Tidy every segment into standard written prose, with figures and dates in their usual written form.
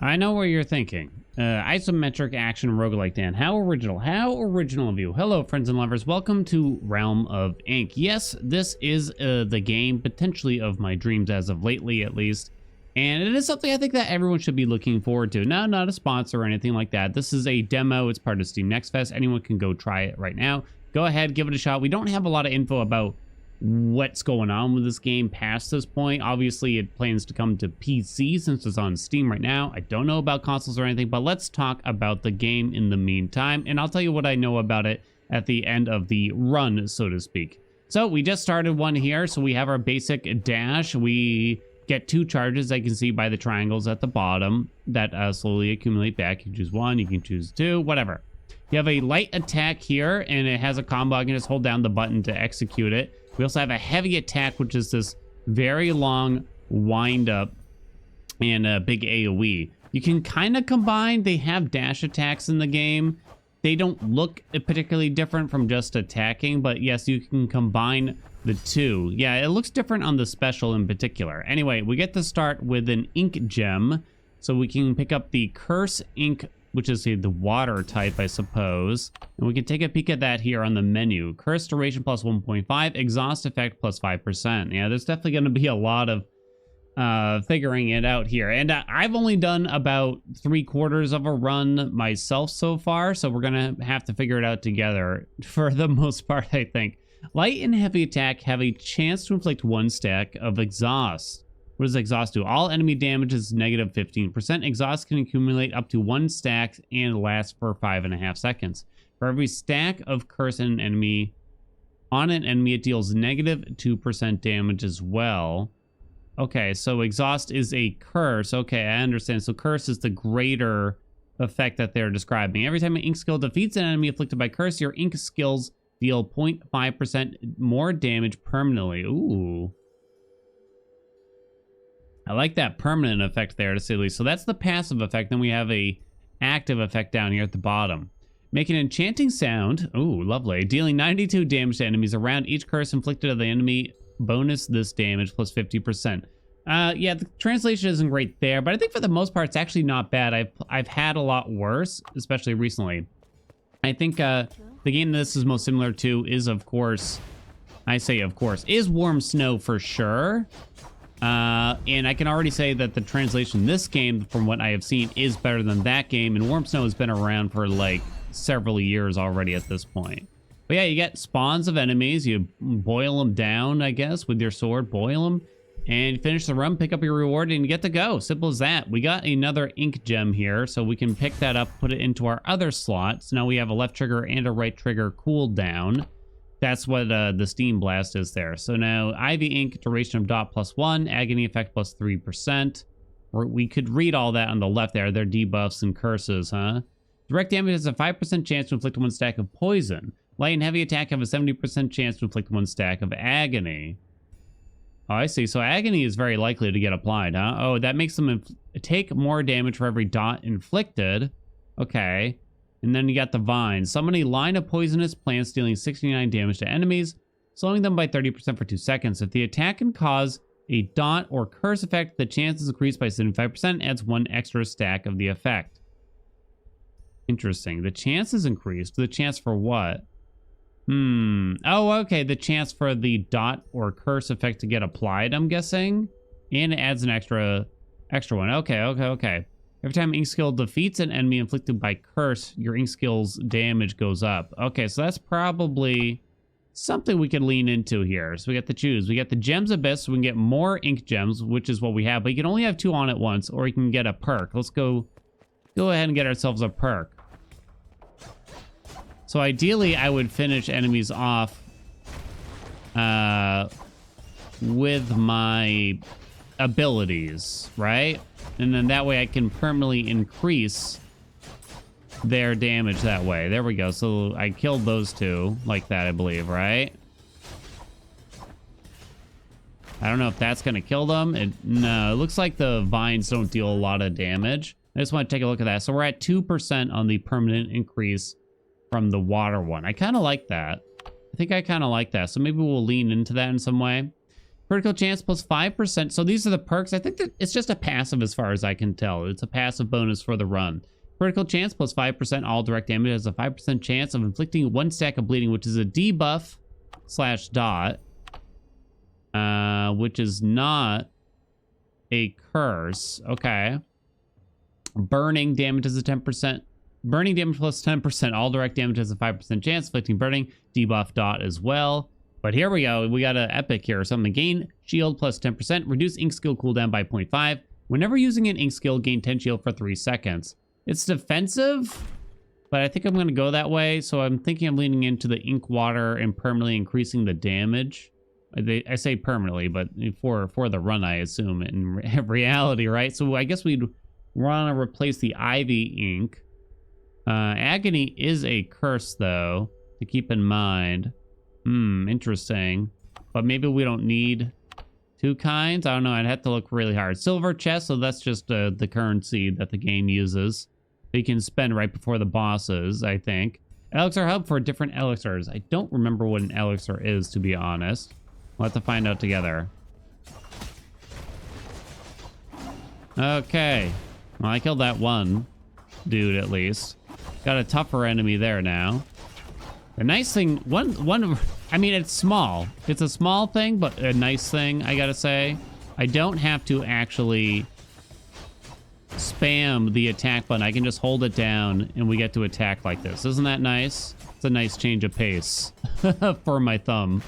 I know what you're thinking. Isometric Action Roguelike, Dan. How original. How original of you. Hello, friends and lovers. Welcome to Realm of Ink. Yes, this is the game, potentially of my dreams as of lately, at least. And it is something I think that everyone should be looking forward to. No, not a sponsor or anything like that. This is a demo. It's part of Steam Next Fest. Anyone can go try it right now. Go ahead, give it a shot. We don't have a lot of info about what's going on with this game past this point. Obviously, it plans to come to PC since it's on Steam right now. I don't know about consoles or anything, but let's talk about the game in the meantime, and I'll tell you what I know about it at the end of the run, so to speak. So we just started one here, so we have our basic dash. We get 2 charges, I can see by the triangles at the bottom that slowly accumulate back. You can choose 1, you can choose 2, whatever. You have a light attack here, and it has a combo. I can just hold down the button to execute it. We also have a heavy attack, which is this very long wind up and a big AoE. You can kind of combine. They have dash attacks in the game. They don't look particularly different from just attacking, but yes, you can combine the two. Yeah, it looks different on the special in particular. Anyway, we get to start with an ink gem. So we can pick up the Curse Ink, which is the water type, I suppose. And we can take a peek at that here on the menu. Curse duration plus 1.5, exhaust effect plus 5%. Yeah, there's definitely going to be a lot of figuring it out here. And I've only done about 3/4 of a run myself so far, so we're going to have to figure it out together for the most part, I think. Light and heavy attack have a chance to inflict 1 stack of exhaust. What does exhaust do? All enemy damage is negative 15%. Exhaust can accumulate up to 1 stack and last for 5.5 seconds. For every stack of curse on an enemy, it deals negative 2% damage as well. Okay, so exhaust is a curse. Okay, I understand. So curse is the greater effect that they're describing. Every time an ink skill defeats an enemy afflicted by curse, your ink skills deal 0.5% more damage permanently. Ooh. I like that permanent effect there, to say the least. So that's the passive effect. Then we have a active effect down here at the bottom. Make an enchanting sound. Ooh, lovely. Dealing 92 damage to enemies around each curse inflicted of the enemy. Bonus this damage plus 50%. Yeah, the translation isn't great there, but I think for the most part, it's actually not bad. I've had a lot worse, especially recently. I think the game this is most similar to is, of course, is Warm Snow for sure. And I can already say that the translation in this game, from what I have seen, is better than that game. And Warm Snow has been around for like several years already at this point. But yeah, you get spawns of enemies. You boil them down, I guess, with your sword. Boil them. And you finish the run, pick up your reward, and you get to go. Simple as that. We got another ink gem here, so we can pick that up, put it into our other slot. So now we have a left trigger and a right trigger cooldown. That's what the Steam Blast is there. So now Ivy Ink, duration of dot plus 1, agony effect plus 3%. We could read all that on the left there. They're debuffs and curses, huh? Direct damage has a 5% chance to inflict 1 stack of poison. Light and heavy attack have a 70% chance to inflict 1 stack of agony. Oh, I see. So agony is very likely to get applied, huh? Oh, that makes them take more damage for every dot inflicted. Okay. And then you got the vine. Summon a line of poisonous plants dealing 69 damage to enemies, slowing them by 30% for 2 seconds. If the attack can cause a dot or curse effect, the chance is increased by 75%, adds 1 extra stack of the effect. Interesting. The chance is increased. The chance for what? Oh, okay. The chance for the dot or curse effect to get applied, I'm guessing. And it adds an extra one. Okay. Every time ink skill defeats an enemy inflicted by curse, your ink skill's damage goes up. Okay, so that's probably something we could lean into here. So we got to choose. We got the Gems Abyss, so we can get more ink gems, which is what we have. But you can only have 2 on at once, or you can get a perk. Let's go ahead and get ourselves a perk. So ideally, I would finish enemies off with my abilities, right? And then that way I can permanently increase their damage that way. There we go. So I killed those 2 like that, I believe, right? I don't know if that's going to kill them. No, it looks like the vines don't deal a lot of damage. I just want to take a look at that. So we're at 2% on the permanent increase from the water one. I kind of like that. I think I kind of like that. So maybe we'll lean into that in some way. Critical chance plus 5%. So these are the perks. I think that it's just a passive as far as I can tell. It's a passive bonus for the run. Critical chance plus 5%. All direct damage has a 5% chance of inflicting 1 stack of bleeding, which is a debuff / dot. Which is not a curse. Okay. Burning damage is a 10%. Burning damage plus 10%. All direct damage has a 5% chance. Inflicting burning. Debuff dot as well. But here we go. We got an epic here or something. Gain shield plus 10%. Reduce ink skill cooldown by 0.5. Whenever using an ink skill, gain 10 shield for 3 seconds. It's defensive, but I think I'm going to go that way. So I'm thinking I'm leaning into the ink water and permanently increasing the damage. I say permanently, but for the run, I assume in reality, right? So I guess we'd want to replace the Ivy ink. Agony is a curse, though, to keep in mind. Interesting. But maybe we don't need 2 kinds. I don't know. I'd have to look really hard. Silver chest, so that's just the currency that the game uses. You can spend right before the bosses, I think. Elixir hub for different elixirs. I don't remember what an elixir is, to be honest. We'll have to find out together. Okay. Well, I killed that one dude, at least. Got a tougher enemy there now. The nice thing, I mean, it's small. It's a small thing, but a nice thing, I gotta say. I don't have to actually spam the attack button. I can just hold it down and we get to attack like this. Isn't that nice? It's a nice change of pace for my thumb.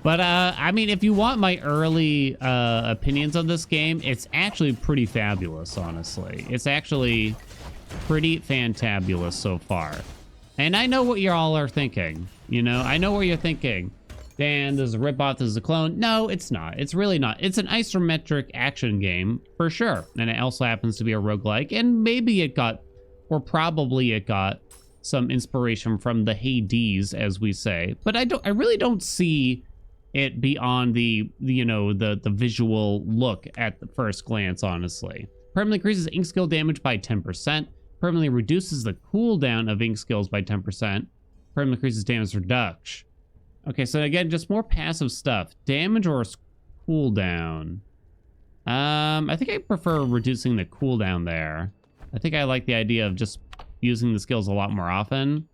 But, I mean, if you want my early opinions of this game, it's actually pretty fabulous, honestly. It's actually pretty fantabulous so far. And I know what you all are thinking. You know, I know what you're thinking. Dan, this is a ripoff, this is a clone. No, it's not. It's really not. It's an isometric action game, for sure. And it also happens to be a roguelike. And maybe it got, or probably it got, some inspiration from the Hades, as we say. But I really don't see it beyond the visual look at the first glance, honestly. Permanently increases ink skill damage by 10%. Permanently reduces the cooldown of ink skills by 10%. Permanently increases damage reduction. Okay, so again, just more passive stuff. Damage or cooldown? I think I prefer reducing the cooldown there. I think I like the idea of just using the skills a lot more often.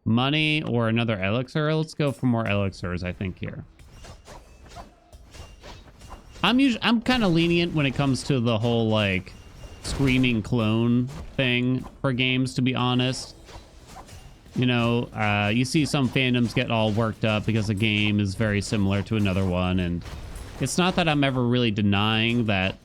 Money or another elixir? Let's go for more elixirs, I think, here. I'm kind of lenient when it comes to the whole, like, screaming clone thing for games, to be honest. You know, you see some fandoms get all worked up because a game is very similar to another one, and it's not that I'm ever really denying that,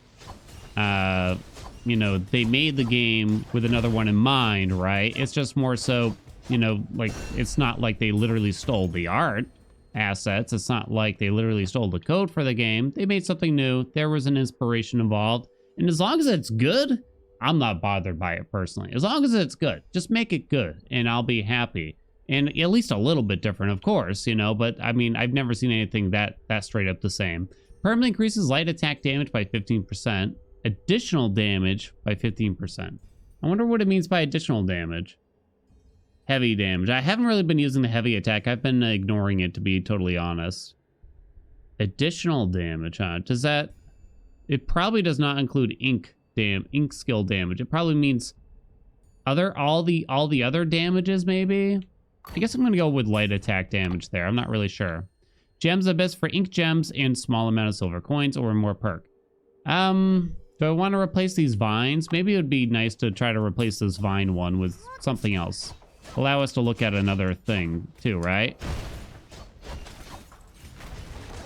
you know, they made the game with another one in mind, right? It's just more so, you know, like, it's not like they literally stole the art assets. It's not like they literally stole the code for the game. They made something new. There was an inspiration involved. And as long as it's good, I'm not bothered by it personally. As long as it's good, just make it good and I'll be happy. And at least a little bit different, of course, you know, but I mean, I've never seen anything that straight up the same. Permanently increases light attack damage by 15%, additional damage by 15%. I wonder what it means by additional damage. Heavy damage. I haven't really been using the heavy attack. I've been ignoring it, to be totally honest. Additional damage, huh? Does that... It probably does not include ink skill damage. It probably means all the other damages, maybe? I guess I'm gonna go with light attack damage there. I'm not really sure. Gems abyss for ink gems and small amount of silver coins or more perk. Do I want to replace these vines? Maybe it would be nice to try to replace this vine one with something else. Allow us to look at another thing too, right?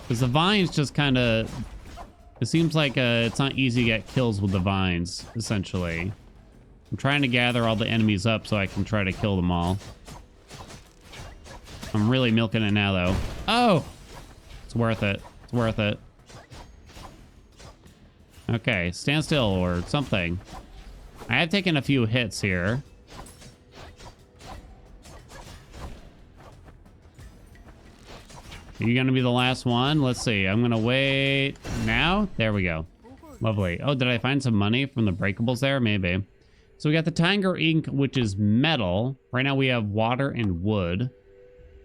Because the vines just kind of... It seems like it's not easy to get kills with the vines, essentially. I'm trying to gather all the enemies up so I can try to kill them all. I'm really milking it now, though. Oh! It's worth it. It's worth it. Okay, stand still or something. I have taken a few hits here. Are you gonna be the last one? Let's see. I'm gonna wait now. There we go. Lovely. Oh, did I find some money from the breakables there? Maybe. So we got the tiger ink, which is metal. Right now we have water and wood.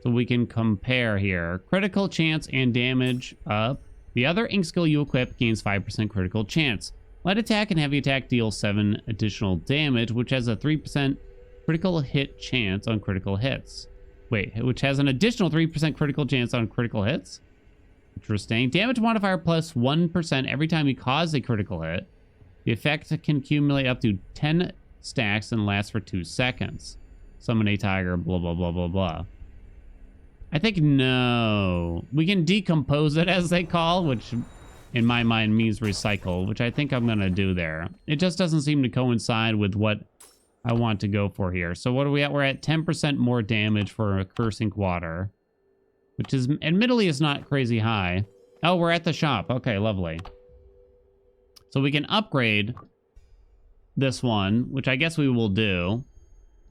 So we can compare here. Critical chance and damage up. The other ink skill you equip gains 5% critical chance. Light attack and heavy attack deal 7 additional damage, which has a 3% critical hit chance on critical hits. Wait, which has an additional 3% critical chance on critical hits? Interesting. Damage modifier plus 1% every time you cause a critical hit. The effect can accumulate up to 10 stacks and last for 2 seconds. Summon a tiger, blah, blah, blah, blah, blah. I think no. We can decompose it, as they call, which in my mind means recycle, which I think I'm going to do there. It just doesn't seem to coincide with what I want to go for here. So what are we at? We're at 10% more damage for a cursing water, which is admittedly is not crazy high. Oh, we're at the shop. Okay, lovely. So we can upgrade this one, which I guess we will do.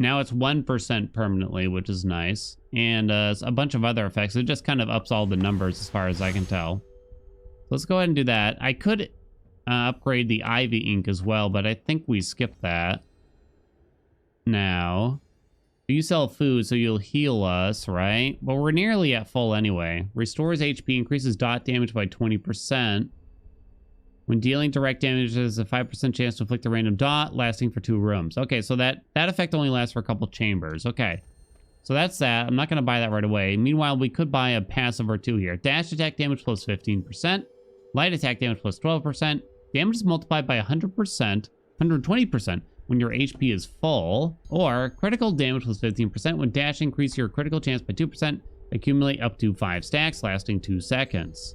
Now it's 1% permanently, which is nice. And a bunch of other effects. It just kind of ups all the numbers as far as I can tell. Let's go ahead and do that. I could upgrade the Ivy ink as well, but I think we skipped that. Now, you sell food, so you'll heal us, right? But we're nearly at full anyway. Restores HP, increases dot damage by 20%. When dealing direct damage, there's a 5% chance to inflict a random dot, lasting for 2 rooms. Okay, so that effect only lasts for a couple chambers. Okay, so that's that. I'm not going to buy that right away. Meanwhile, we could buy a passive or 2 here. Dash attack damage plus 15%. Light attack damage plus 12%. Damage is multiplied by 100%, 120% when your HP is full. Or critical damage plus 15%. When dash, increase your critical chance by 2%. Accumulate up to 5 stacks, lasting 2 seconds.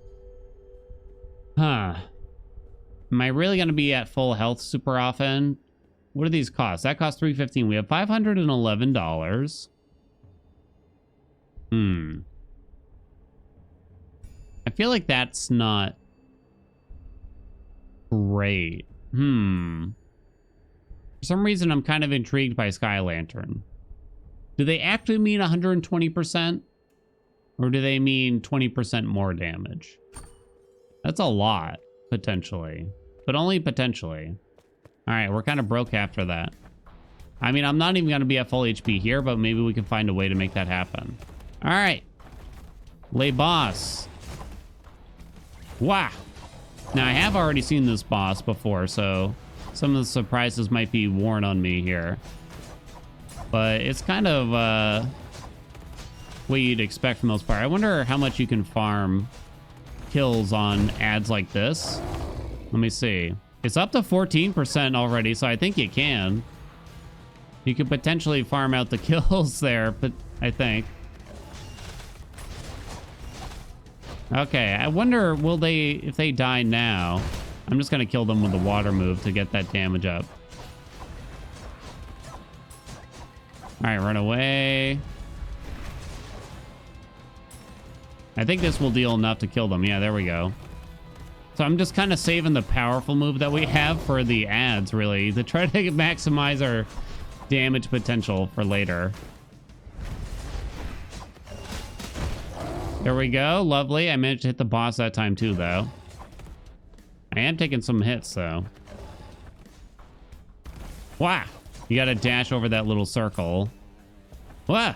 Huh. Am I really going to be at full health super often? What do these cost? That costs $315. We have $511. I feel like that's not great. For some reason, I'm kind of intrigued by Sky Lantern. Do they actually mean 120%? Or do they mean 20% more damage? That's a lot, potentially. But only potentially. All right, we're kind of broke after that. I mean, I'm not even going to be at full HP here, but maybe we can find a way to make that happen. All right. Les boss. Wow. Now, I have already seen this boss before, so some of the surprises might be worn on me here. But it's kind of what you'd expect for the most part. I wonder how much you can farm kills on ads like this. Let me see. It's up to 14% already, so I think you can. You could potentially farm out the kills there, but I think. Okay, I wonder, will they, if they die now, I'm just gonna kill them with the water move to get that damage up. All right, run away. I think this will deal enough to kill them. Yeah, there we go. So I'm just kind of saving the powerful move that we have for the ads, really, to try to maximize our damage potential for later. There we go. Lovely. I managed to hit the boss that time too, though. I am taking some hits, though. Wow. You got to dash over that little circle. Wow.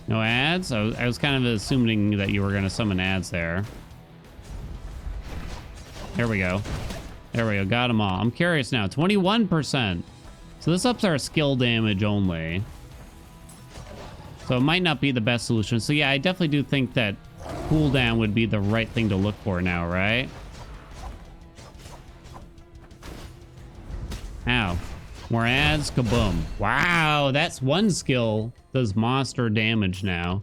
No ads? I was kind of assuming that you were going to summon ads there. There we go. There we go. Got them all. I'm curious now. 21%. So this ups our skill damage only. So it might not be the best solution. So yeah, I definitely do think that cooldown would be the right thing to look for now, right? Ow. More ads. Kaboom. Wow, that's one skill does monster damage now.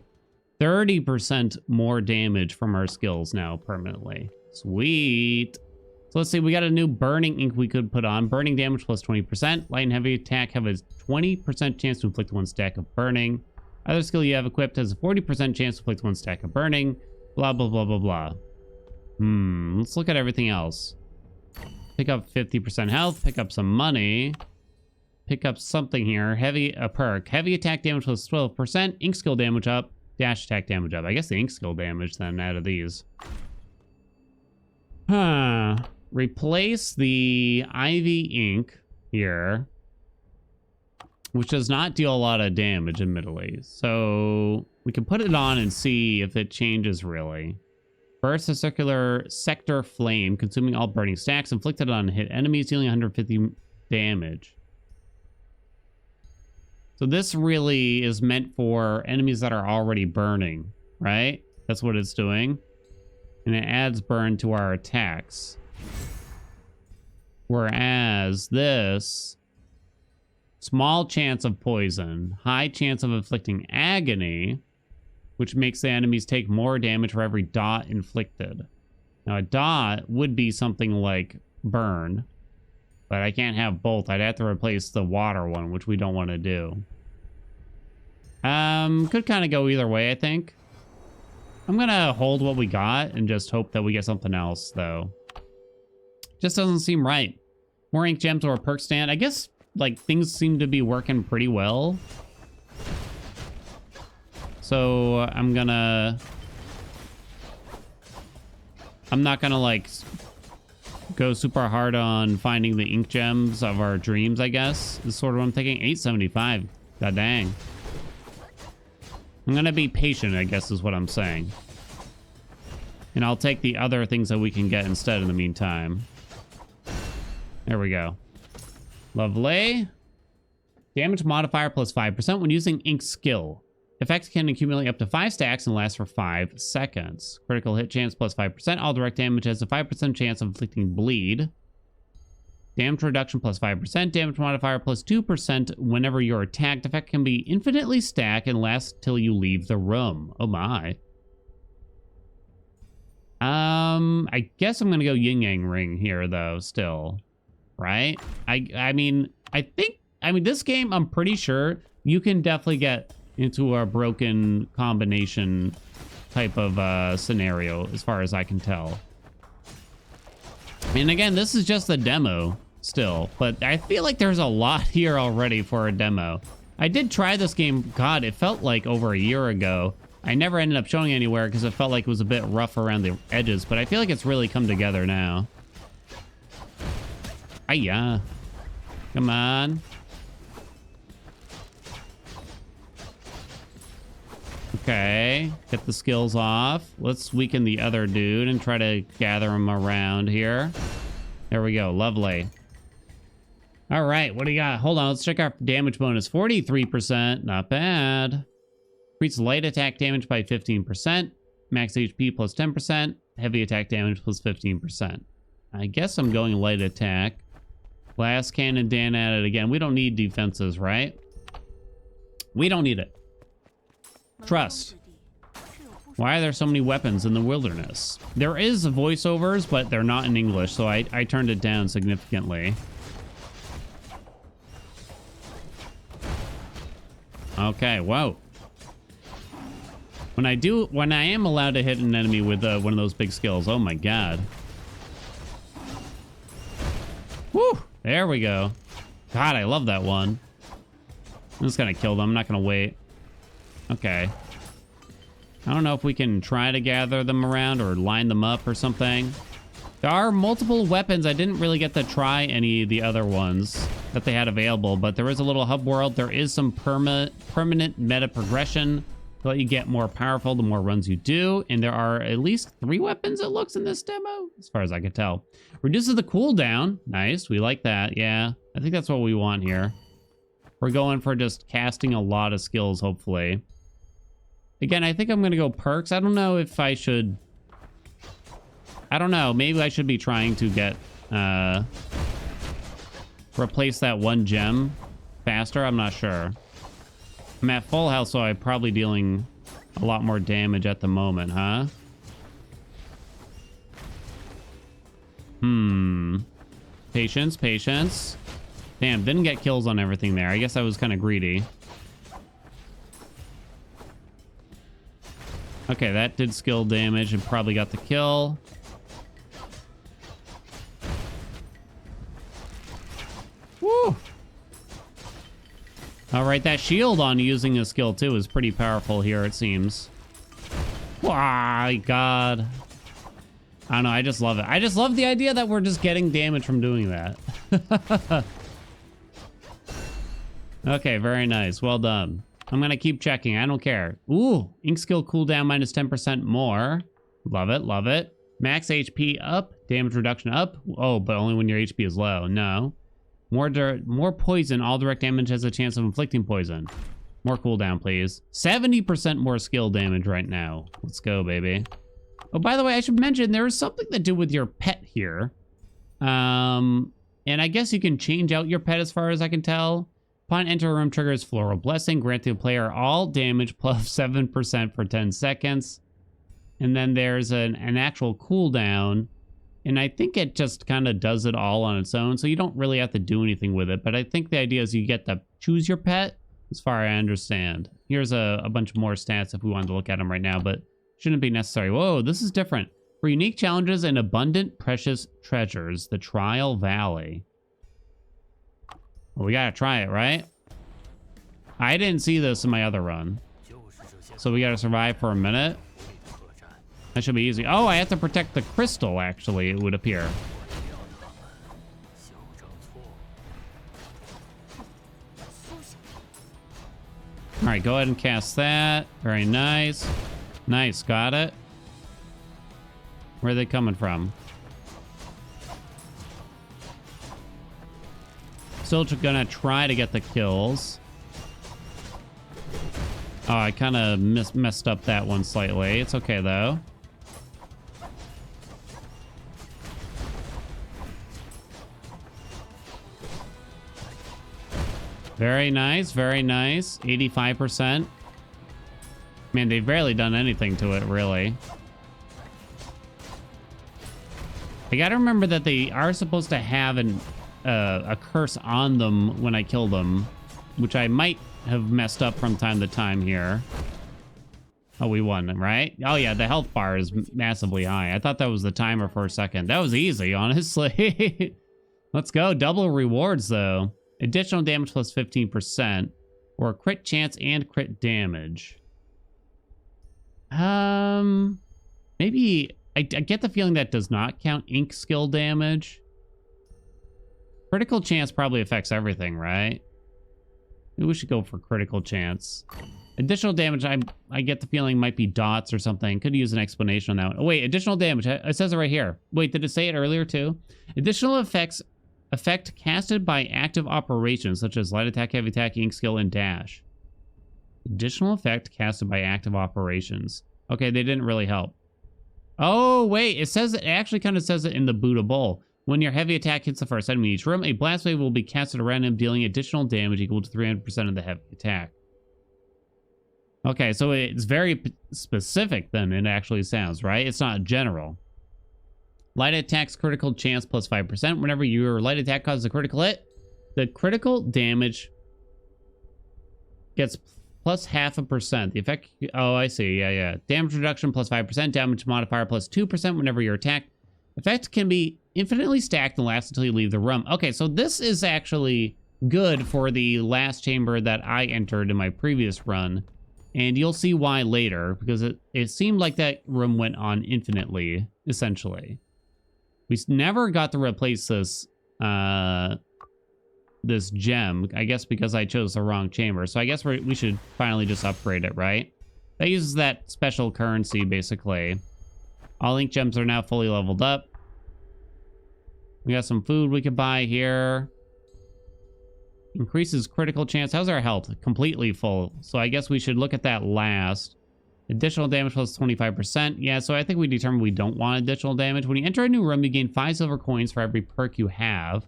30% more damage from our skills now permanently. Sweet. So let's see, we got a new burning ink we could put on. Burning damage plus 20%. Light and heavy attack have a 20% chance to inflict 1 stack of burning. Other skill you have equipped has a 40% chance to inflict 1 stack of burning. Blah, blah, blah, blah, blah. Let's look at everything else. Pick up 50% health. Pick up some money. Pick up something here. A perk. Heavy attack damage plus 12%. Ink skill damage up. Dash attack damage up. I guess the ink skill damage then out of these. Replace the Ivy ink here which does not deal a lot of damage, admittedly. So we can put it on and see if it changes really. Burst a circular sector flame, consuming all burning stacks, inflicted on hit enemies, dealing 150 damage. So this really is meant for enemies that are already burning, right? That's what it's doing. And it adds burn to our attacks. Whereas this, small chance of poison, high chance of inflicting agony, which makes the enemies take more damage for every dot inflicted. Now a dot would be something like burn, but I can't have both. I'd have to replace the water one, which we don't want to do. Could kind of go either way, I think. I'm gonna hold what we got and just hope that we get something else, though. Just doesn't seem right. More ink gems or a perk stand. I guess, like, things seem to be working pretty well. So I'm not gonna, like, go super hard on finding the ink gems of our dreams, I guess, is sort of what I'm thinking. 875. God dang. I'm gonna be patient, I guess, is what I'm saying. And I'll take the other things that we can get instead in the meantime. There we go. Lovely. Damage modifier plus 5% when using ink skill. Effects can accumulate up to 5 stacks and last for 5 seconds. Critical hit chance plus 5%. All direct damage has a 5% chance of inflicting bleed. Damage reduction plus 5%. Damage modifier plus 2% whenever you're attacked. Effect can be infinitely stacked and lasts till you leave the room. Oh my. I guess I'm going to go Yin Yang Ring here, though, still. Right? I mean, this game, I'm pretty sure you can definitely get into a broken combination type of scenario, as far as I can tell. And again, this is just a demo still, but I feel like there's a lot here already for a demo. I did try this game, God, it felt like over a year ago. I never ended up showing anywhere because it felt like it was a bit rough around the edges, but I feel like it's really come together now. Hiya. Come on. Okay, get the skills off. Let's weaken the other dude and try to gather him around here. There we go, lovely. All right, what do you got? Hold on, let's check our damage bonus. 43%, not bad. Increase light attack damage by 15%. Max HP plus 10%. Heavy attack damage plus 15%. I guess I'm going light attack. Glass cannon, Dan at it again. We don't need defenses, right? We don't need it. Trust. Why are there so many weapons in the wilderness? There is voiceovers, but they're not in English, so I turned it down significantly. Okay, whoa. When I am allowed to hit an enemy with one of those big skills, oh my god. Woo! There we go. God, I love that one. I'm just gonna kill them. I'm not gonna wait. Okay. I don't know if we can try to gather them around or line them up or something. There are multiple weapons. I didn't really get to try any of the other ones that they had available, but there is a little hub world. There is some permanent meta progression to let you get more powerful the more runs you do. And there are at least 3 weapons, it looks, in this demo, as far as I could tell. Reduces the cooldown. Nice. We like that. Yeah, I think that's what we want here. We're going for just casting a lot of skills, hopefully. Again, I think I'm going to go perks. I don't know if I should... I don't know. Maybe I should be trying to get... replace that one gem faster. I'm not sure. I'm at full health, so I'm probably dealing a lot more damage at the moment, huh? Patience, patience. Damn, didn't get kills on everything there. I guess I was kind of greedy. Okay, that did skill damage and probably got the kill. Woo! All right, that shield on using a skill too is pretty powerful here, it seems. Why, God. I don't know, I just love it. I just love the idea that we're just getting damage from doing that. Okay, very nice. Well done. I'm gonna keep checking. I don't care. Ooh, ink skill cooldown minus 10% more. Love it, love it. Max HP up, damage reduction up. Oh, but only when your HP is low. No. More poison. All direct damage has a chance of inflicting poison. More cooldown, please. 70% more skill damage right now. Let's go, baby. Oh, by the way, I should mention there is something to do with your pet here. And I guess you can change out your pet as far as I can tell. Upon enter a room, triggers Floral Blessing, granting the player all damage plus 7% for 10 seconds. And then there's an actual cooldown. And I think it just kind of does it all on its own. So you don't really have to do anything with it. But I think the idea is you get to choose your pet, as far as I understand. Here's a bunch more stats if we wanted to look at them right now, but shouldn't be necessary. Whoa, this is different. For unique challenges and abundant precious treasures, the Trial Valley. Well, we gotta try it, right? I didn't see this in my other run. So we gotta survive for a minute. That should be easy. Oh, I have to protect the crystal, actually, it would appear. All right, go ahead and cast that. Very nice. Nice, got it. Where are they coming from? Still gonna try to get the kills. Oh, I kind of messed up that one slightly. It's okay, though. Very nice, very nice. 85%. Man, they've barely done anything to it, really. I gotta remember that they are supposed to have a curse on them when I kill them, which I might have messed up from time to time here. Oh, we won, right? Oh, yeah, the health bar is massively high. I thought that was the timer for a second. That was easy, honestly. Let's go. Double rewards, though. Additional damage plus 15%, or crit chance and crit damage. Maybe I get the feeling that does not count ink skill damage. Critical chance probably affects everything, right? Maybe we should go for critical chance. Additional damage, I get the feeling might be dots or something. Could use an explanation on that one. Oh, wait, additional damage. It says it right here. Wait, did it say it earlier too? Additional effect casted by active operations, such as light attack, heavy attack, ink skill, and dash. Additional effect casted by active operations. Okay, they didn't really help. Oh, wait, it actually kind of says it in the Buddha Bowl. When your heavy attack hits the first enemy in each room, a blast wave will be casted around him, dealing additional damage equal to 300% of the heavy attack. Okay, so it's very specific then, it actually sounds, right? It's not general. Light attacks critical chance plus 5%. Whenever your light attack causes a critical hit, the critical damage gets plus 0.5%. The effect... Oh, I see. Yeah. Damage reduction plus 5%. Damage modifier plus 2% whenever you're attacked. Effect can be infinitely stacked and lasts until you leave the room. Okay, so this is actually good for the last chamber that I entered in my previous run. And you'll see why later, because it seemed like that room went on infinitely, essentially. We never got to replace this this gem, I guess because I chose the wrong chamber. So I guess we should finally just upgrade it, right? That uses that special currency, basically. All ink gems are now fully leveled up. We got some food we could buy here. Increases critical chance. How's our health? Completely full. So I guess we should look at that last. Additional damage plus 25%. Yeah, so I think we determined we don't want additional damage. When you enter a new room, you gain 5 silver coins for every perk you have.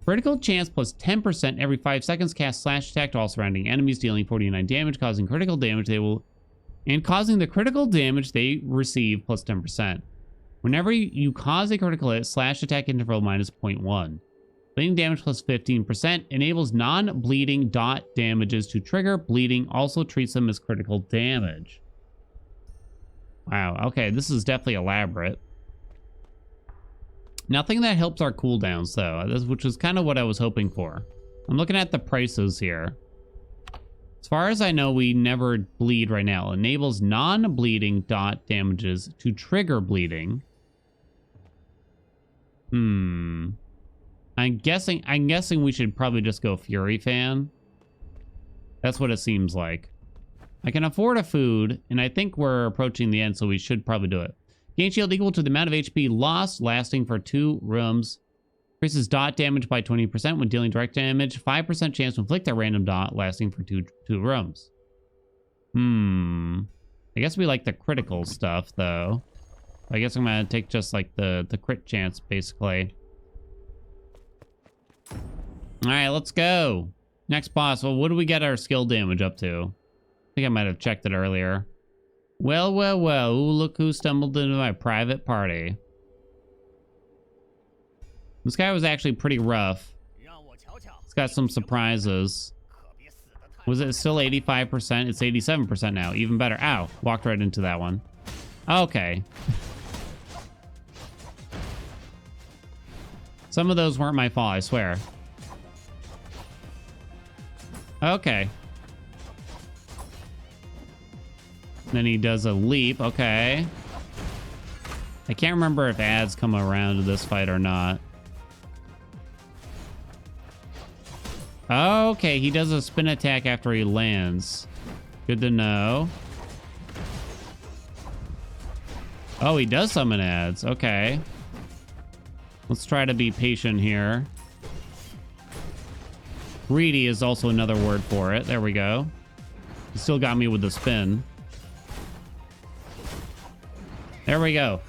Critical chance plus 10% every 5 seconds. Cast slash attack to all surrounding enemies, dealing 49 damage, causing critical damage causing the critical damage they receive plus 10%. Whenever you cause a critical hit, slash attack interval minus 0.1. Bleeding damage plus 15%. Enables non-bleeding dot damages to trigger. Bleeding also treats them as critical damage. Wow, okay, this is definitely elaborate. Nothing that helps our cooldowns, though, which is kind of what I was hoping for. I'm looking at the prices here. As far as I know, we never bleed right now. Enables non-bleeding dot damages to trigger bleeding. I'm guessing we should probably just go Fury Fan. That's what it seems like. I can afford a food, and I think we're approaching the end, so we should probably do it. Gain shield equal to the amount of HP lost, lasting for 2 rooms. Increases dot damage by 20% when dealing direct damage. 5% chance to inflict a random dot, lasting for two rooms. I guess we like the critical stuff, though. I guess I'm gonna take just like the crit chance, basically. All right, let's go. Next boss. Well, what do we get our skill damage up to? I think I might have checked it earlier. Well, well, well. Ooh, look who stumbled into my private party. This guy was actually pretty rough. It's got some surprises. Was it still 85%? It's 87% now. Even better. Ow. Walked right into that one. Okay. Some of those weren't my fault, I swear. Okay. Then he does a leap. Okay. I can't remember if ads come around to this fight or not. Okay, he does a spin attack after he lands. Good to know. Oh, he does summon ads. Okay. Let's try to be patient here. Greedy is also another word for it. There we go. He still got me with the spin. There we go.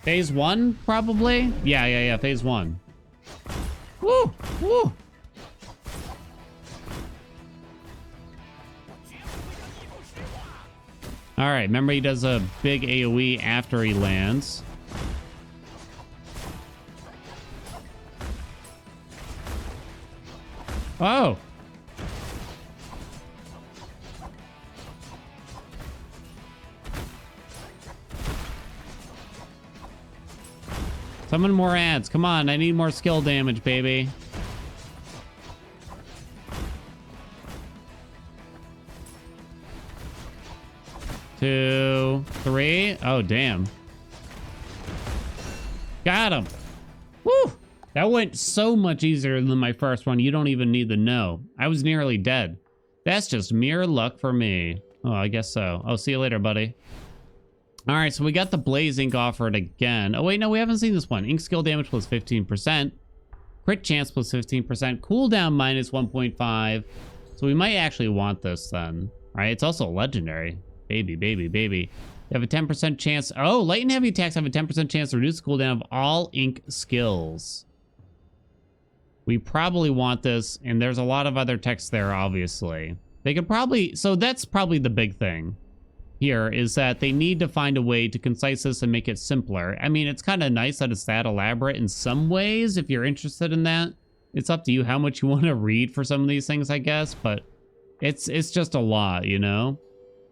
Phase 1, probably? Yeah. Phase 1. Woo! Woo! All right, remember he does a big AoE after he lands. Oh! Summon more ads. Come on, I need more skill damage, baby. Two, three. Oh, damn. Got him. Woo! That went so much easier than my first one. You don't even need to know. I was nearly dead. That's just mere luck for me. Oh, I guess so. Oh, see you later, buddy. All right, so we got the Blaze Ink offered again. Oh, wait, no, we haven't seen this one. Ink skill damage plus 15%. Crit chance plus 15%. Cooldown minus 1.5. So we might actually want this then. All right, it's also legendary. Baby. You have a 10% chance. Oh, light and heavy attacks have a 10% chance to reduce the cooldown of all ink skills. We probably want this, and there's a lot of other text there, obviously. They could probably... So that's probably the big thing here, is that they need to find a way to concise this and make it simpler. I mean, it's kind of nice that it's that elaborate in some ways, if you're interested in that. It's up to you how much you want to read for some of these things, I guess, but it's just a lot, you know?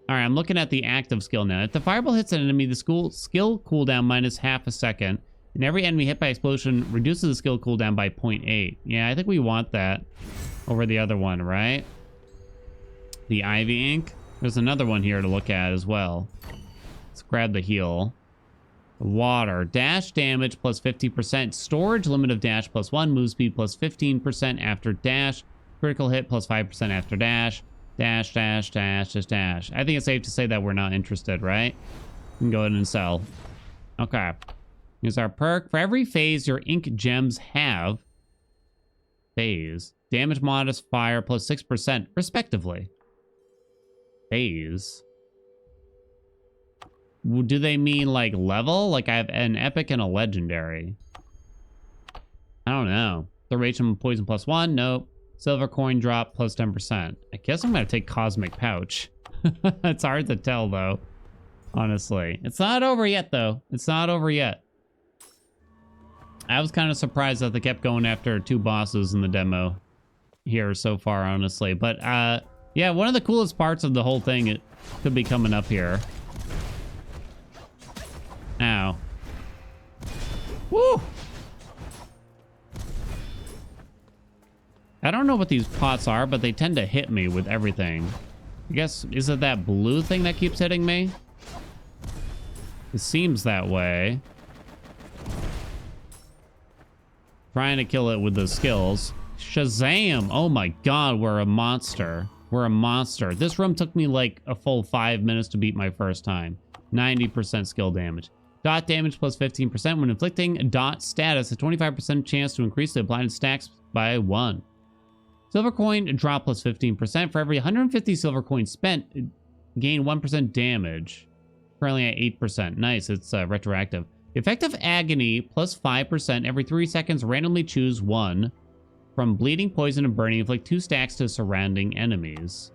All right, I'm looking at the active skill now. If the fireball hits an enemy, the skill cooldown minus half a second. And every enemy hit by explosion reduces the skill cooldown by 0.8. Yeah, I think we want that over the other one, right? The Ivy Ink. There's another one here to look at as well. Let's grab the heal. Water. Dash damage plus 50%. Storage limit of dash plus 1. Move speed plus 15% after dash. Critical hit plus 5% after dash. Dash. I think it's safe to say that we're not interested, right? We can go ahead and sell. Okay. Here's our perk. For every phase your ink gems have, phase, damage modifier plus 6%, respectively. Phase. Do they mean like level? Like I have an epic and a legendary. I don't know. Duration poison plus 1, nope. Silver coin drop plus 10%. I guess I'm gonna take Cosmic Pouch. It's hard to tell though, honestly. It's not over yet though. It's not over yet. I was kind of surprised that they kept going after 2 bosses in the demo here so far, honestly. But yeah, one of the coolest parts of the whole thing, it could be coming up here. Ow. Woo! I don't know what these pots are, but they tend to hit me with everything. I guess, is it that blue thing that keeps hitting me? It seems that way. Trying to kill it with the skills. Shazam! Oh my god, we're a monster. We're a monster. This room took me like a full 5 minutes to beat my first time. 90% skill damage. Dot damage plus 15% when inflicting dot status. A 25% chance to increase the applied stacks by 1. Silver coin drop plus 15%. For every 150 silver coins spent, gain 1% damage. Currently at 8%. Nice, it's retroactive. Effective agony plus 5%. Every 3 seconds, randomly choose 1. From bleeding, poison, and burning, inflict 2 stacks to surrounding enemies.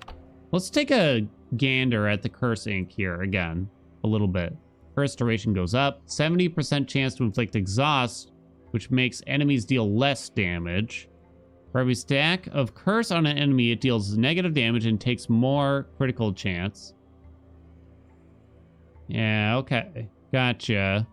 Let's take a gander at the curse ink here again. A little bit. Curse duration goes up. 70% chance to inflict exhaust, which makes enemies deal less damage. For every stack of curse on an enemy, it deals negative damage and takes more critical chance. Yeah, okay. Gotcha.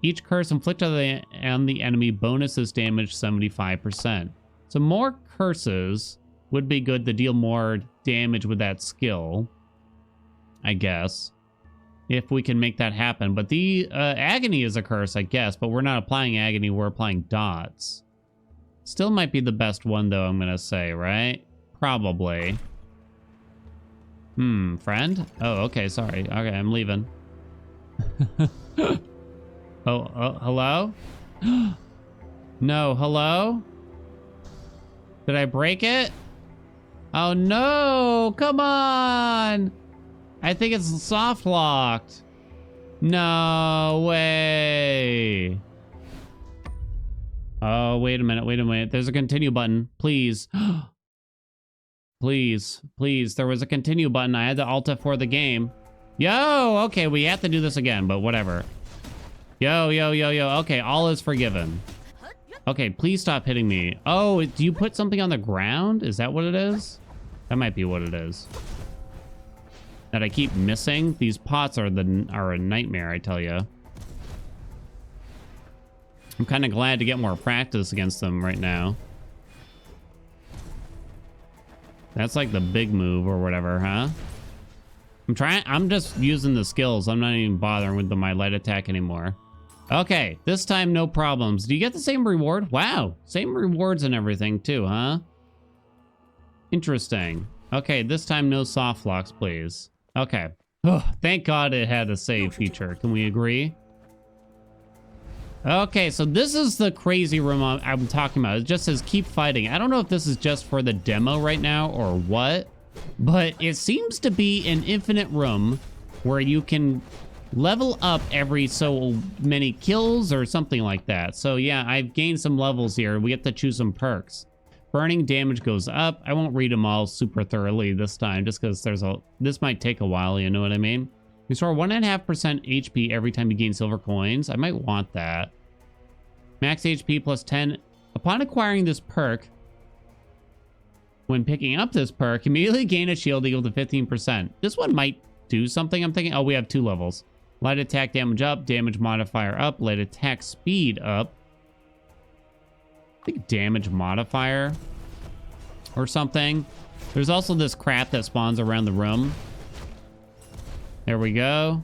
Each curse inflicted on the enemy bonuses damage 75%. So more curses would be good to deal more damage with that skill, I guess, if we can make that happen. But the agony is a curse, I guess, but we're not applying agony, we're applying dots. Still might be the best one, though, I'm gonna say, right? Probably. Friend? Oh, okay, sorry. Okay, I'm leaving. Hello? No, hello? Did I break it? Oh no, come on! I think it's soft locked. No way. Oh, wait a minute. There's a continue button, please. Please, there was a continue button. I had to alt F4 the game. Yo, okay, we have to do this again, but whatever. Yo. Okay, all is forgiven. Okay, please stop hitting me. Oh, do you put something on the ground? Is that what it is? That might be what it is. That I keep missing. These pots are a nightmare, I tell you. I'm kind of glad to get more practice against them right now. That's like the big move or whatever, huh? I'm just using the skills. I'm not even bothering with my light attack anymore. Okay, this time no problems. Do you get the same reward? Wow, same rewards and everything too, huh? Interesting. Okay, this time no soft locks, please. Okay. Oh, thank God it had a save feature. Can we agree? Okay, so this is the crazy room I'm talking about. It just says keep fighting. I don't know if this is just for the demo right now or what, but it seems to be an infinite room where you can level up every so many kills or something like that. So yeah, I've gained some levels here. We get to choose some perks. Burning damage goes up. I won't read them all super thoroughly this time just because this might take a while, you know what I mean? Restore 1.5% HP every time you gain silver coins. I might want that. Max HP plus 10. Upon acquiring this perk, when picking up this perk, immediately gain a shield equal to 15%. This one might do something, I'm thinking. Oh, we have 2 levels. Light attack damage up, damage modifier up, light attack speed up. I think damage modifier or something. There's also this crap that spawns around the room. There we go.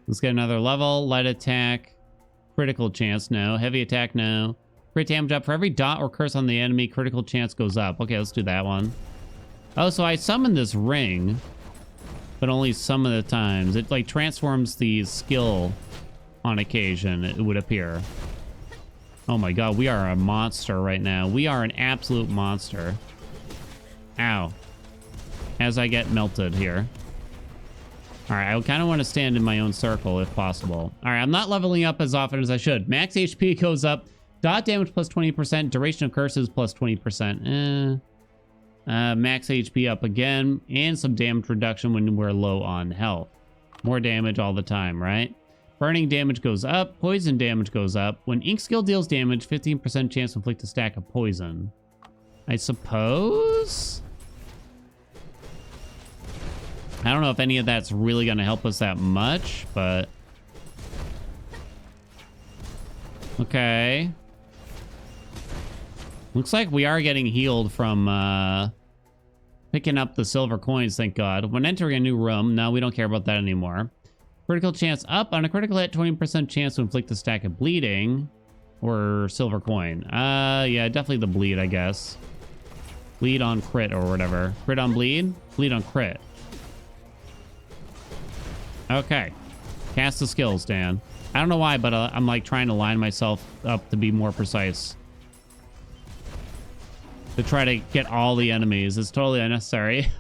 Let's get another level. Light attack. Critical chance, no. Heavy attack, no. Crit damage up. For every dot or curse on the enemy, critical chance goes up. Okay, let's do that one. Oh, so I summon this ring, but only some of the times. It like transforms the skill on occasion, it would appear. Oh my God, we are a monster right now. We are an absolute monster. Ow. As I get melted here. All right, I kind of want to stand in my own circle if possible. All right, I'm not leveling up as often as I should. Max HP goes up. Dot damage plus 20%. Duration of curses plus 20%. Max HP up again. And some damage reduction when we're low on health. More damage all the time, right? Burning damage goes up. Poison damage goes up. When ink skill deals damage, 15% chance to inflict a stack of poison. I suppose? I don't know if any of that's really going to help us that much, but... Okay. Looks like we are getting healed from picking up the silver coins, thank God. When entering a new room, no, we don't care about that anymore. Critical chance up. On a critical hit, 20% chance to inflict a stack of bleeding or silver coin. Yeah, definitely the bleed, I guess. Bleed on crit or whatever. Crit on bleed? Bleed on crit. Okay. Cast the skills, Dan. I don't know why, but I'm like trying to line myself up to be more precise. To try to get all the enemies. It's totally unnecessary.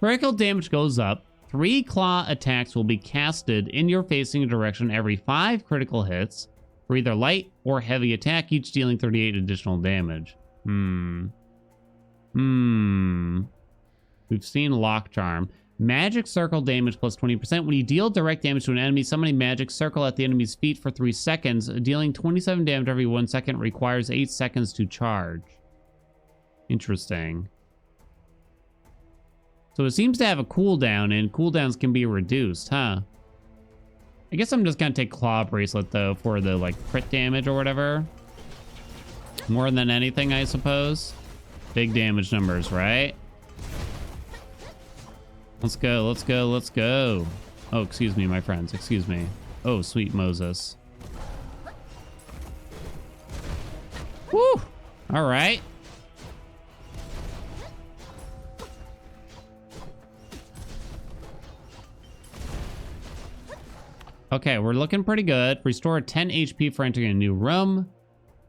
Critical damage goes up. 3 claw attacks will be casted in your facing direction every 5 critical hits for either light or heavy attack, each dealing 38 additional damage. We've seen Lock Charm. Magic Circle damage plus 20%. When you deal direct damage to an enemy, summon a magic circle at the enemy's feet for 3 seconds. Dealing 27 damage every 1 second requires 8 seconds to charge. Interesting. So it seems to have a cooldown, and cooldowns can be reduced, huh? I guess I'm just gonna take Claw Bracelet, though, for the, like, crit damage or whatever. More than anything, I suppose. Big damage numbers, right? Let's go, let's go, let's go. Oh, excuse me, my friends, excuse me. Oh, sweet Moses. Woo! All right. Okay, we're looking pretty good. Restore 10 HP for entering a new room.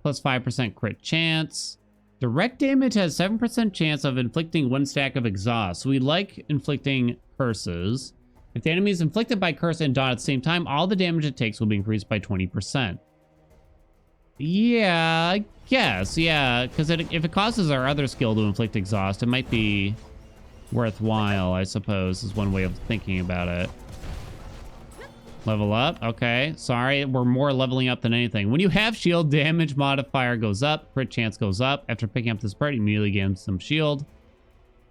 Plus 5% crit chance. Direct damage has 7% chance of inflicting 1 stack of exhaust. So we like inflicting curses. If the enemy is inflicted by curse and dot at the same time, all the damage it takes will be increased by 20%. Yeah, I guess. Yeah, because if it causes our other skill to inflict exhaust, it might be worthwhile, I suppose, is one way of thinking about it. Level up. Okay. Sorry, we're more leveling up than anything. When you have shield, damage modifier goes up. Crit chance goes up. After picking up this part, you immediately gain some shield.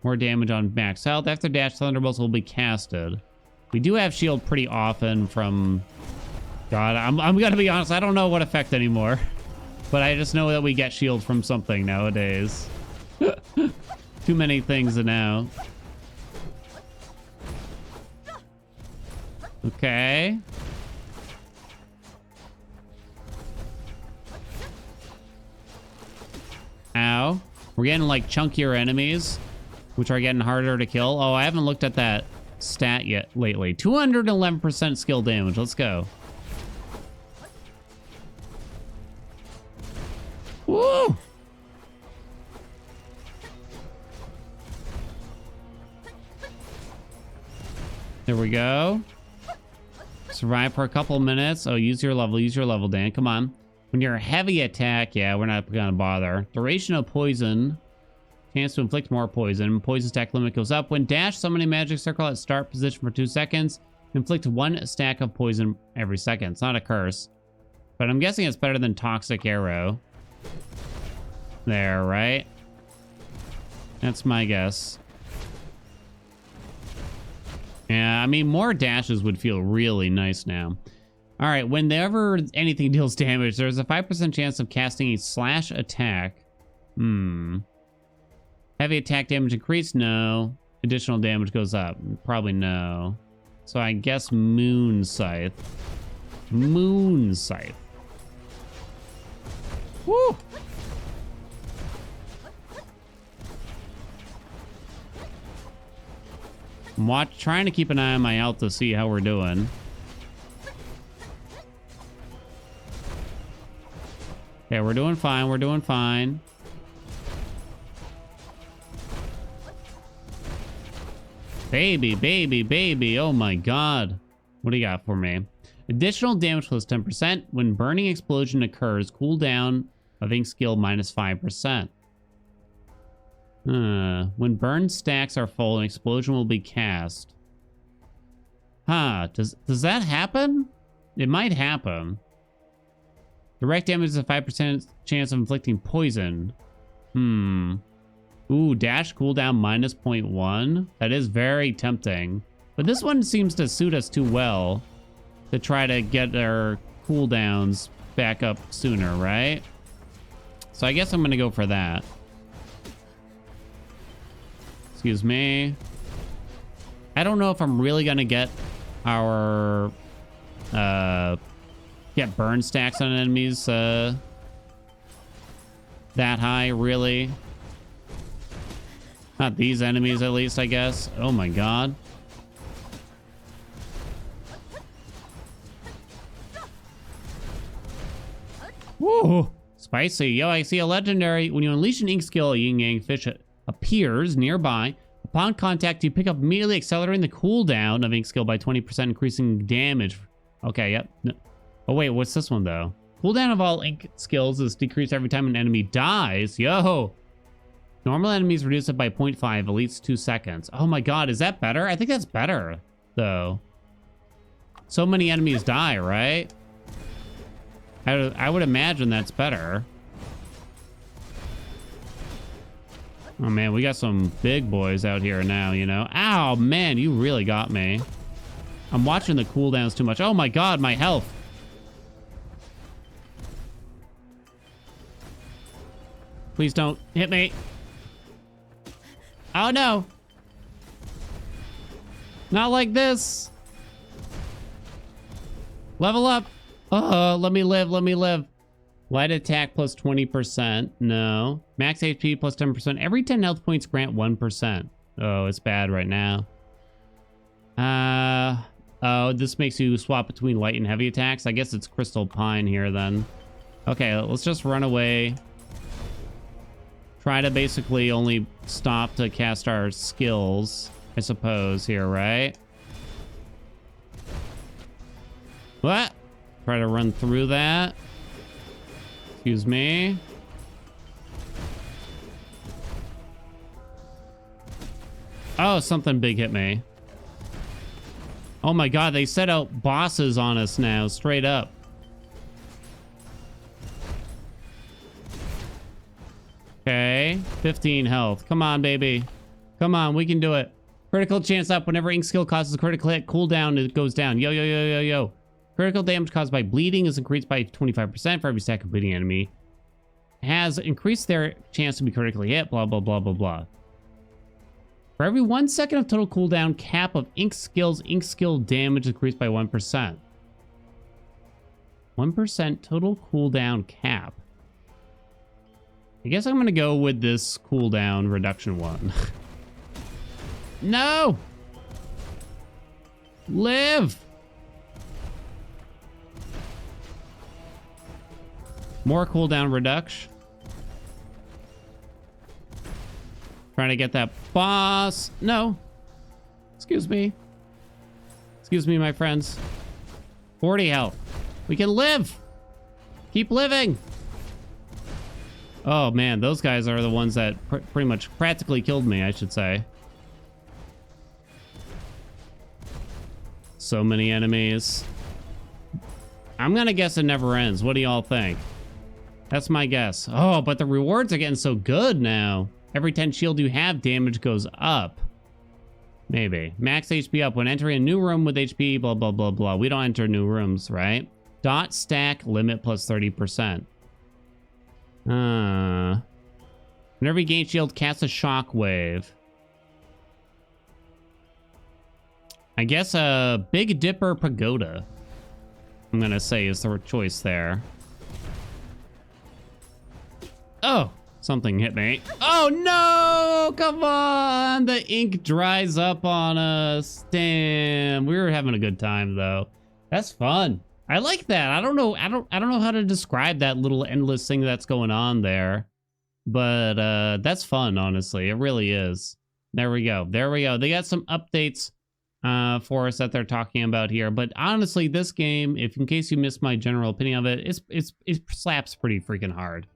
More damage on max health. After dash, thunderbolts will be casted. We do have shield pretty often from... God, I'm gonna be honest. I don't know what effect anymore. But I just know that we get shield from something nowadays. Too many things to know. Okay. Ow. We're getting like chunkier enemies, which are getting harder to kill. Oh, I haven't looked at that stat yet lately. 211% skill damage. Let's go. Woo! There we go. Survive for a couple minutes. Oh, use your level, Dan. Come on. When you're a heavy attack, yeah, we're not gonna bother. Duration of poison. Chance to inflict more poison. Poison stack limit goes up. When dash, summon a magic circle at start position for 2 seconds. Inflict 1 stack of poison every second. It's not a curse. But I'm guessing it's better than Toxic Arrow. There, right? That's my guess. Yeah, I mean, more dashes would feel really nice now. All right, whenever anything deals damage, there's a 5% chance of casting a slash attack. Heavy attack damage increased? No. Additional damage goes up? Probably no. So I guess Moon Scythe. Moon Scythe. Woo! I'm trying to keep an eye on my health to see how we're doing. Okay, we're doing fine. We're doing fine. Baby, baby, baby. Oh my god. What do you got for me? Additional damage plus 10%. When burning explosion occurs, cooldown of ink skill minus 5%. When burn stacks are full, an explosion will be cast. Huh. Does that happen? It might happen. Direct damage is a 5% chance of inflicting poison. Ooh, dash cooldown minus 0.1. That is very tempting. But this one seems to suit us too well to try to get our cooldowns back up sooner, right? So I guess I'm going to go for that. Excuse me. I don't know if I'm really gonna get our get burn stacks on enemies that high, really. Not these enemies, at least, I guess. Oh my god. Woo! Spicy. Yo, I see a legendary. When you unleash an ink skill, a yin yang fish appears nearby. Upon contact, you pick up immediately, accelerating the cooldown of ink skill by 20%, increasing damage. Okay, yep. No. Oh wait, what's this one though? Cooldown of all ink skills is decreased every time an enemy dies. Yo! Normal enemies reduce it by 0.5, at least 2 seconds. Oh my god, is that better? I think that's better, though. So many enemies die, right? I would imagine that's better. Oh man, we got some big boys out here now, you know? Ow, man, you really got me. I'm watching the cooldowns too much. Oh my god, my health. Please don't hit me. Oh no. Not like this. Level up. Let me live, let me live. Light attack plus 20%. No. Max HP plus 10%. Every 10 health points grant 1%. Oh, it's bad right now. Oh, this makes you swap between light and heavy attacks. I guess it's Crystal Pine here then. Okay, let's just run away. Try to basically only stop to cast our skills, I suppose, here, right? What? Try to run through that. Excuse me. Oh, something big hit me. Oh my god, they set out bosses on us now, straight up. Okay, 15 health. Come on, baby. Come on, we can do it. Critical chance up. Whenever ink skill causes a critical hit, cooldown, it goes down. Yo, yo, yo, yo, yo. Critical damage caused by bleeding is increased by 25% for every stack of bleeding enemy. Has increased their chance to be critically hit, blah, blah, blah, blah, blah. For every 1 second of total cooldown, cap of ink skill damage increased by 1%. 1% total cooldown cap. I guess I'm going to go with this cooldown reduction one. No! Live! More cooldown reduction. Trying to get that boss. No. Excuse me. Excuse me, my friends. 40 health. We can live. Keep living. Oh, man. Those guys are the ones that pretty much practically killed me, I should say. So many enemies. I'm going to guess it never ends. What do y'all think? That's my guess. Oh, but the rewards are getting so good now. Every 10 shield you have, damage goes up. Maybe. Max HP up. When entering a new room with HP, blah, blah, blah, blah. We don't enter new rooms, right? Dot stack limit plus 30%. Whenever you gain shield, cast a shockwave. I guess a Big Dipper Pagoda, I'm going to say, is the choice there. Oh, something hit me. Oh, no! Come on! The ink dries up on us. Damn. We were having a good time, though. That's fun. I like that. I don't know how to describe that little endless thing that's going on there. But that's fun, honestly. It really is. There we go. There we go. They got some updates for us that they're talking about here. But honestly, this game, if in case you missed my general opinion of it, it slaps pretty freaking hard.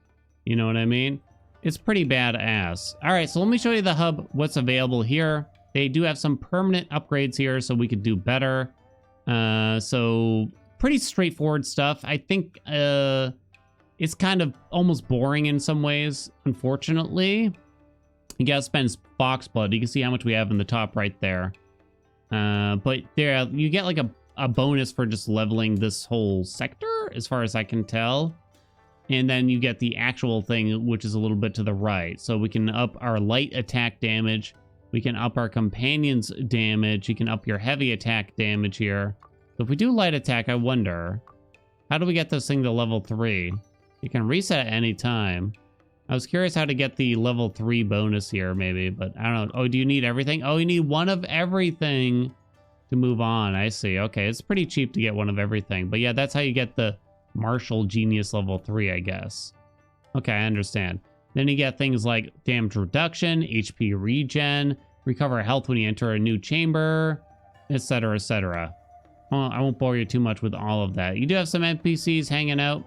You know what I mean? It's pretty badass. All right, so let me show you the hub, what's available here. They do have some permanent upgrades here, so we could do better. So pretty straightforward stuff. I think it's kind of almost boring in some ways, unfortunately. You gotta spend box blood. You can see how much we have in the top right there. But there, you get like a bonus for just leveling this whole sector, as far as I can tell. And then you get the actual thing, which is a little bit to the right. So we can up our light attack damage. We can up our companions damage. You can up your heavy attack damage here. So if we do light attack, I wonder, how do we get this thing to level 3? You can reset at any time. I was curious how to get the level 3 bonus here, maybe, but I don't know. Oh, do you need everything? Oh, you need one of everything to move on. I see. Okay, it's pretty cheap to get one of everything. But yeah, that's how you get the Martial Genius level 3, I guess. Okay, I understand. Then you get things like damage reduction, HP regen, recover health when you enter a new chamber, etc., etc. Well, I won't bore you too much with all of that. You do have some NPCs hanging out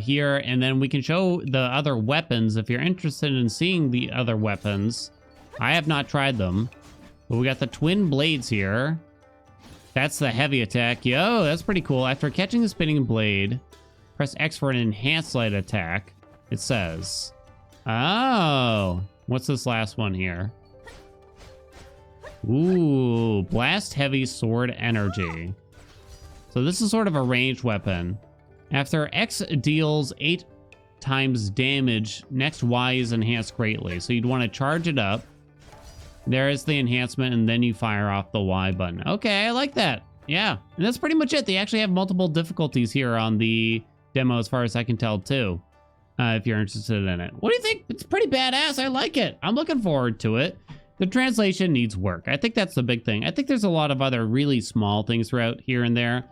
here, and then we can show the other weapons if you're interested in seeing the other weapons. I have not tried them, but we got the twin blades here. That's the heavy attack. Yo, that's pretty cool. After catching the spinning blade, press X for an enhanced light attack. It says, oh, what's this last one here? Ooh, blast heavy sword energy. So this is sort of a ranged weapon. After X deals 8 times damage, next Y is enhanced greatly. So you'd want to charge it up. There is the enhancement, and then you fire off the Y button. Okay, I like that. Yeah, and that's pretty much it. They actually have multiple difficulties here on the demo, as far as I can tell, too. If you're interested in it. What do you think? It's pretty badass. I like it. I'm looking forward to it. The translation needs work. I think that's the big thing. I think there's a lot of other really small things throughout here and there.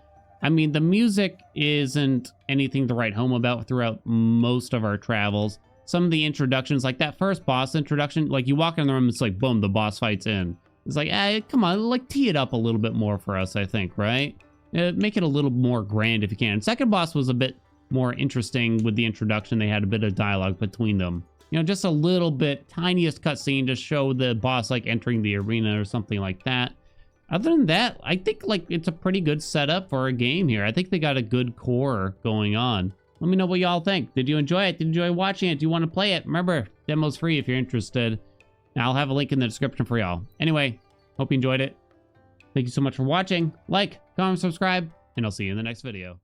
I mean, the music isn't anything to write home about throughout most of our travels. Some of the introductions, like that first boss introduction, like you walk in the room, it's like, boom, the boss fight's in. It's like, hey, come on, like tee it up a little bit more for us, I think, right? Make it a little more grand if you can. Second boss was a bit more interesting with the introduction. They had a bit of dialogue between them. You know, just a little bit, tiniest cutscene to show the boss like entering the arena or something like that. Other than that, I think like it's a pretty good setup for a game here. I think they got a good core going on. Let me know what y'all think. Did you enjoy it? Did you enjoy watching it? Do you want to play it? Remember, demo's free if you're interested. I'll have a link in the description for y'all. Anyway, hope you enjoyed it. Thank you so much for watching. Like, comment, subscribe, and I'll see you in the next video.